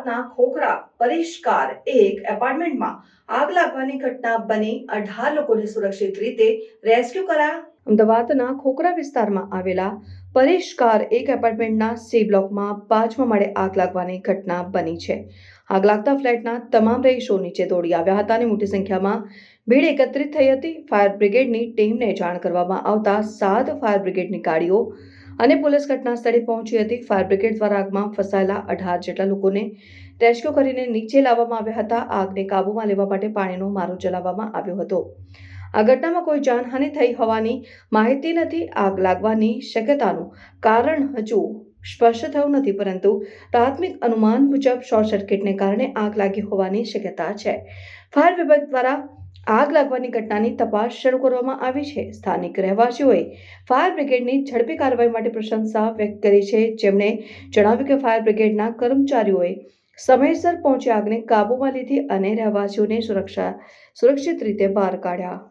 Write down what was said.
અમદાવાદના ખોખરા પરિષ્કાર એક એપાર્ટમેન્ટમાં આગ લાગવાની ઘટના બની 18 લોકોને સુરક્ષિત રીતે રેસ્ક્યુ કરાયા. અમદાવાદના ખોખરા વિસ્તારમાં આવેલા પરિષ્કાર એક એપાર્ટમેન્ટના સી બ્લોકમાં 5મા માળે આગ લાગવાની ઘટના બની છે. આગ લાગતા ફ્લેટના તમામ રહીશો નીચે દોડી આવ્યા હતા અને મોટી સંખ્યામાં ભીડ એકત્રિત થઈ હતી. ફાયર બ્રિગેડની ટીમને જાણ કરવામાં આવતા 7 ફાયર બ્રિગેડની ગાડીઓ અને પોલીસ ઘટના સ્થળે પહોંચી હતી. ફાયર બ્રિગેડ દ્વારા આગમાં ફસાયેલા 18 જેટલા લોકોને રેસ્ક્યુ કરીને નીચે લાવવામાં આવ્યા હતા. આગને કાબૂમાં લેવા માટે પાણીનો મારો ચલાવવામાં આવ્યો હતો. આ ઘટનામાં કોઈ જાનહાનિ થઈ હોવાની માહિતી નથી. આગ લાગવાની શક્યતાનું કારણ હજુ સ્પષ્ટ થયું નથી, પરંતુ પ્રાથમિક અનુમાન મુજબ શોર્ટ સર્કિટને કારણે આગ લાગી હોવાની શક્યતા છે. ફાયર વિભાગ દ્વારા આગ લાગવાની ઘટનાની તપાસ શરૂ કરવામાં આવી છે. સ્થાનિક રહેવાસીઓએ ફાયર બ્રિગેડની ઝડપી કાર્યવાહી માટે પ્રશંસા વ્યક્ત કરી છે, જેમણે જણાવ્યું કે ફાયર બ્રિગેડના કર્મચારીઓએ સમયસર પહોંચી આગને કાબૂમાં લીધી અને રહેવાસીઓને સુરક્ષિત રીતે બહાર કાઢ્યા.